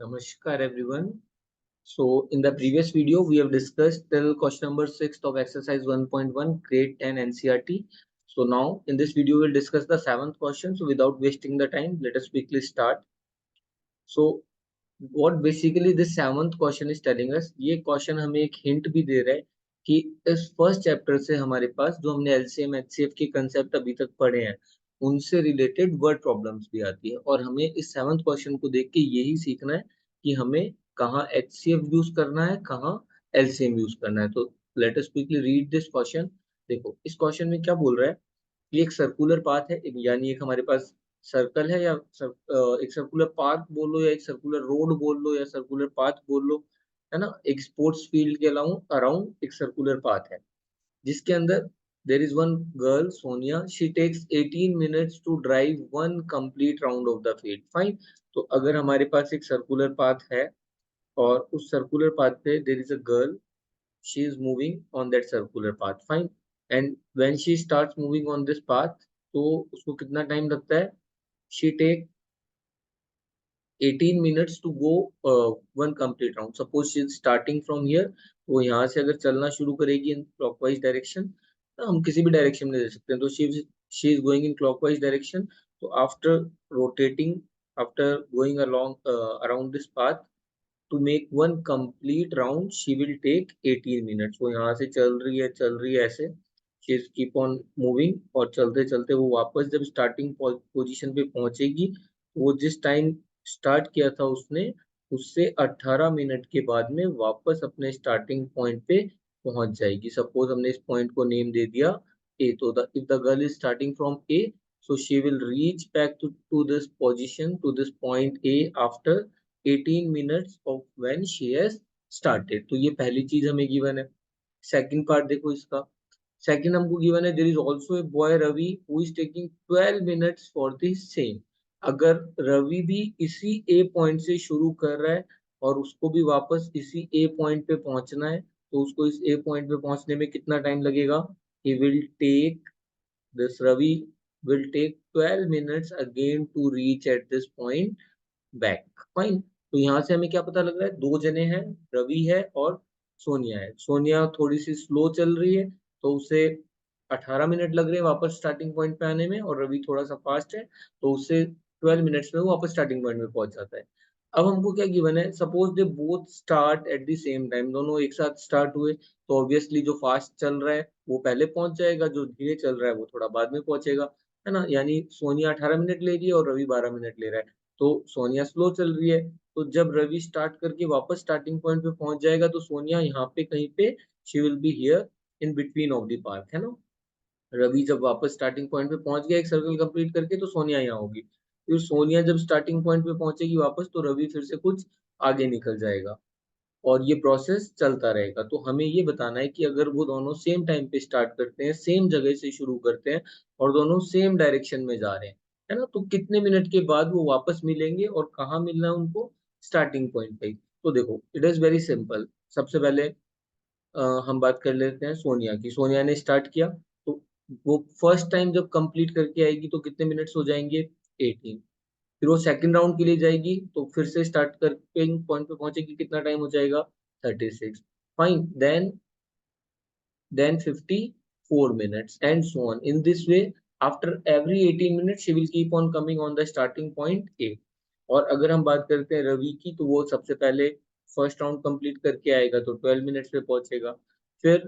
Namaskar everyone. So in the previous video we have discussed till question number 6 of exercise 1.1 grade 10 NCERT. So now in this video we'll discuss the seventh question. So without wasting the time, let us quickly start. So what basically this seventh question is telling us, ये question हमें एक hint भी दे रहा है कि इस first chapter से हमारे पास जो हमने LCM HCF के कंसेप्ट अभी तक पढ़े हैं उनसे रिलेटेड वर्ड प्रॉब्लम्स भी आती है और हमें इस सेवंथ क्वेश्चन को देख के यही सीखना है कि हमें कहाँ HCF यूज करना है, कहाँ LCM यूज करना है। तो let us quickly read this question. देखो इस क्वेश्चन में क्या बोल रहा है, ये एक सर्कुलर पाथ है, यानी एक हमारे पास सर्कल है या एक सर्कुलर पाथ बोल लो या एक सर्कुलर रोड बोल लो या सर्कुलर पाथ बोल लो, है ना। एक स्पोर्ट्स फील्ड के अलाउंड अराउंड एक सर्कुलर पाथ है जिसके अंदर there is one girl Sonia, she takes 18 minutes to drive one complete round of the field. Fine. तो अगर हमारे पास एक सर्कुलर पाथ है और उस सर्कुलर पाथ पे there is a girl, she is moving on that circular path, fine, and when she starts moving on this path तो उसको कितना टाइम लगता है, she take 18 minutes to go one complete round। suppose she is starting from here, तो यहाँ से अगर चलना शुरू करेगी इन clockwise direction, तो हम किसी भी डायरेक्शन में ले सकते हैं। तो she is going in clockwise direction, तो after rotating, after going along around this path to make one complete round she will take 18 minutes। वो यहाँ से चल रही है ऐसे, she is keep on moving और चलते चलते वो वापस जब स्टार्टिंग पोजीशन पे पहुंचेगी तो वो जिस टाइम स्टार्ट किया था उसने उससे 18 मिनट के बाद में वापस अपने स्टार्टिंग पॉइंट पे पहुंच जाएगी। सपोज हमने इस पॉइंट को नेम दे दिया ए, तो if the girl is starting from A, so she will reach back to this position, to this point A after 18 minutes of when she has started। तो ये पहली चीज हमें गिवन है। सेकंड पार्ट देखो इसका, सेकंड हमको गिवन है there is also a boy Ravi who is taking 12 minutes for the same. अगर रवि भी इसी ए पॉइंट से शुरू कर रहा है और उसको भी वापस इसी ए पॉइंट पे पहुंचना है तो उसको इस ए पॉइंट पे पहुंचने में कितना टाइम लगेगा, he will take, this Ravi will take 12 minutes again to reach at this point back। Fine. तो यहाँ से हमें क्या पता लग रहा है, दो जने हैं, रवि है और सोनिया है। सोनिया थोड़ी सी स्लो चल रही है तो उसे 18 मिनट लग रहे हैं वापस स्टार्टिंग पॉइंट पे आने में, और रवि थोड़ा सा फास्ट है तो उससे 12 मिनट्स में वो वापस स्टार्टिंग पॉइंट में पहुंच जाता है। अब हमको क्या गिवन है, suppose they both start at the same time, दोनों एक साथ स्टार्ट हुए तो ऑब्वियसली जो फास्ट चल रहा है वो पहले पहुंच जाएगा, जो धीरे चल रहा है वो थोड़ा बाद में पहुंचेगा, है ना। यानी सोनिया 18 मिनट ले रही है और रवि 12 मिनट ले रहा है, तो सोनिया स्लो चल रही है। तो जब रवि स्टार्ट करके वापस स्टार्टिंग पॉइंट पे पहुंच जाएगा तो सोनिया यहाँ पे कहीं पे she will be here in between of the park, है ना। रवि जब वापस स्टार्टिंग पॉइंट पे पहुंच गया एक सर्कल कंप्लीट करके तो सोनिया यहाँ होगी, फिर सोनिया जब स्टार्टिंग पॉइंट पे पहुंचेगी वापस तो रवि फिर से कुछ आगे निकल जाएगा और ये प्रोसेस चलता रहेगा। तो हमें ये बताना है कि अगर वो दोनों सेम टाइम पे स्टार्ट करते हैं, सेम जगह से शुरू करते हैं और दोनों सेम डायरेक्शन में जा रहे हैं, है ना, तो कितने मिनट के बाद वो वापस मिलेंगे और कहाँ मिलना है उनको, स्टार्टिंग पॉइंट पे ही। तो देखो इट इज वेरी सिंपल। सबसे पहले हम बात कर लेते हैं सोनिया की। सोनिया ने स्टार्ट किया तो वो फर्स्ट टाइम जब कंप्लीट करके आएगी तो कितने मिनट्स हो जाएंगे, 18। फिर वो सेकंड राउंड के लिए जाएगी तो फिर से स्टार्ट करके पॉइंट पे पहुंचेगी, कितना टाइम हो जाएगा, 36। Fine, then 54 minutes and so on in this way। after every 18 minutes she will keep on coming on the starting point A। और अगर हम बात करते हैं रवि की तो वो सबसे पहले फर्स्ट राउंड कंप्लीट करके आएगा तो 12 मिनट्स पे पहुंचेगा, फिर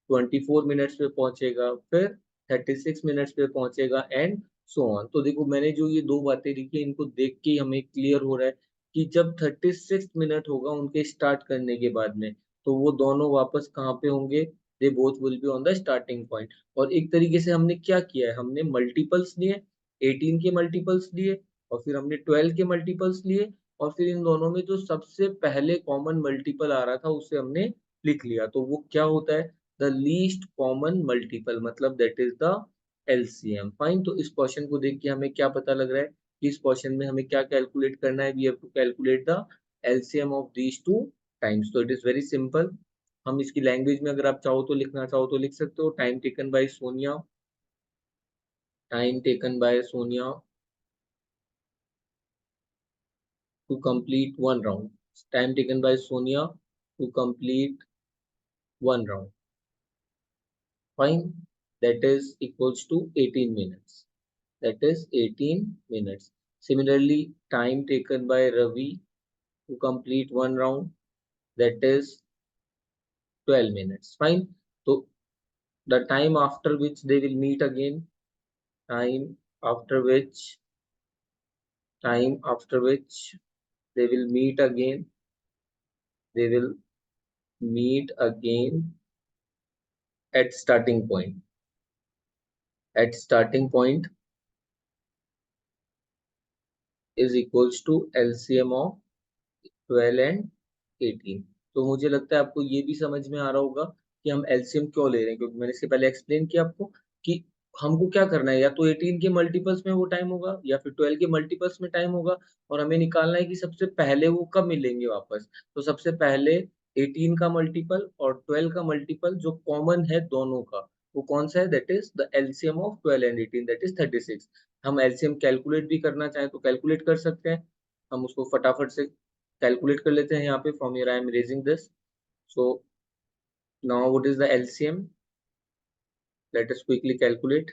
24 मिनट्स पे पहुंचेगा, फिर 36 मिनट्स पे पहुंचेगा एंड सो ऑन। तो देखो मैंने जो ये दो बातें लिखी इनको देख के हमें क्लियर हो रहा है कि जब 36 मिनट होगा उनके स्टार्ट करने के बाद में तो वो दोनों वापस कहाँ पे होंगे, they both will be on the starting point. और एक तरीके से हमने क्या किया है, हमने मल्टीपल्स लिए, 18 के मल्टीपल्स लिए और फिर हमने 12 के मल्टीपल्स लिए और फिर इन दोनों में जो सबसे पहले कॉमन मल्टीपल आ रहा था उसे हमने लिख लिया। तो वो क्या होता है, द लीस्ट कॉमन मल्टीपल, मतलब that is the LCM. Fine. तो इस क्वेश्चन को देख के हमें क्या पता लग रहा है कि इस क्वेश्चन में हमें क्या कैलकुलेट करना है, we have to calculate the LCM of these two times. तो इट इज वेरी सिंपल। हम इसकी लैंग्वेज में अगर आप चाहो तो लिखना चाहो तो लिख सकते हो, time taken by Sonia, time taken by Sonia to complete one round. Time taken by Sonia to complete one round. Fine. That is equals to 18 minutes. That is 18 minutes. Similarly, time taken by Ravi to complete one round, that is 12 minutes. Fine. So the time after which they will meet again, time after which they will meet again, they will meet again at starting point. At starting point is equals to LCM of 12 and 18. तो मुझे लगता है आपको ये भी समझ में आ रहा होगा कि हम एलसीएम क्यों ले रहे हैं, क्योंकि मैंने इससे पहले एक्सप्लेन किया आपको कि हमको क्या करना है, या तो 18 के मल्टीपल्स में वो टाइम होगा या फिर 12 के मल्टीपल्स में टाइम होगा, और हमें निकालना है कि सबसे पहले वो कब मिलेंगे वापस। तो सबसे पहले 18 का मल्टीपल और 12 का मल्टीपल जो कॉमन है दोनों का, वो कौन सा है, that is the LCM of 12 and 18, that is 36। हम एलसीएम कैलकुलेट भी करना चाहें तो कैलकुलेट कर सकते हैं। हम उसको फटाफट से कैलकुलेट कर लेते हैं यहाँ पे। From here I am raising this. So now what is the LCM, let us quickly calculate.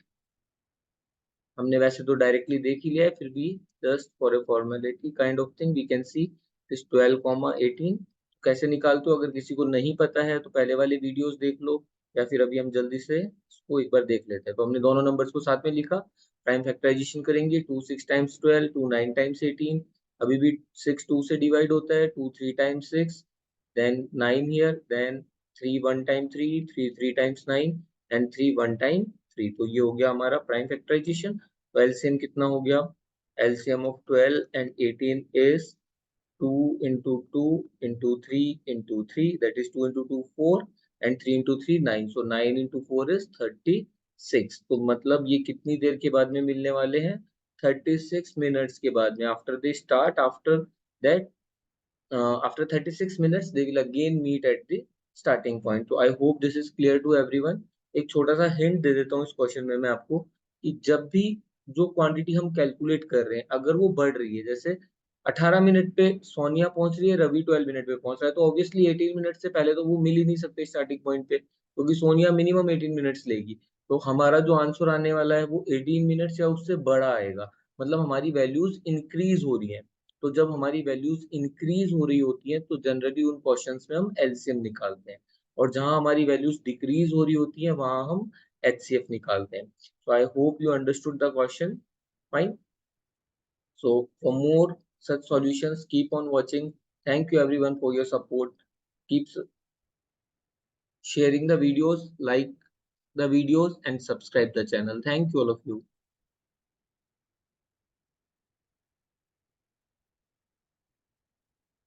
हमने वैसे तो डायरेक्टली देख ही लिया है, फिर भी just for a formality kind of thing we can see this 12,18 कैसे निकालते हो। अगर किसी को नहीं पता है तो पहले वाले वीडियोस देख लो, या फिर अभी हम जल्दी से इसको एक बार देख लेते हैं। तो हमने दोनों नंबर्स को साथ में लिखा, प्राइम फैक्टराइजेशन करेंगे। 2 6 टाइम्स 12, 2 9 टाइम्स 18, अभी भी 6 2 से डिवाइड होता है, 2 3 times 6, then 9 here, then 3 1 time 3, 3 3 times 9 and 3 1 time 3। तो ये हो गया हमारा प्राइम फैक्टराइजेशन। तो एलसीएम कितना हो गया, LCM of 12 and 18 is 2 into 2 into 3 into 3, that is 2 into 2 4 and 3 into 3 9, so 9 into 4 is 36। तो मतलब ये कितनी देर के बाद में मिलने वाले हैं, 36 मिनट्स के बाद में। After they start, after that after 36 minutes they will again meet at the starting point। तो I hope this is clear to everyone। एक छोटा सा हिंट दे देता हूँ इस क्वेश्चन में मैं आपको, कि जब भी जो क्वांटिटी हम कैलकुलेट कर रहे हैं अगर वो बढ़ रही है, जैसे 18 मिनट पे सोनिया पहुंच रही है, रवि 12 मिनट पे पहुंच रहा है, तो ऑब्वियसली 18 मिनट से पहले तो वो मिल ही नहीं सकते स्टार्टिंग पॉइंट पे, क्योंकि सोनिया मिनिमम 18 मिनट्स लेगी। तो हमारा जो आंसर आने वाला है वो 18 मिनट्स या उससे बड़ा आएगा, मतलब हमारी वैल्यूज इंक्रीज हो रही है। तो जब हमारी वैल्यूज इंक्रीज हो रही होती हैं तो जनरली उन क्वेश्चंस में हम एलसीएम निकालते हैं, और जहां हमारी वैल्यूज डिक्रीज हो रही होती हैं वहां हम एचसीएफ निकालते हैं। So I hope you understood the question. Fine. So for more such solutions keep on watching। thank you everyone for your support। keep sharing the videos, like the videos and subscribe the channel। thank you all of you।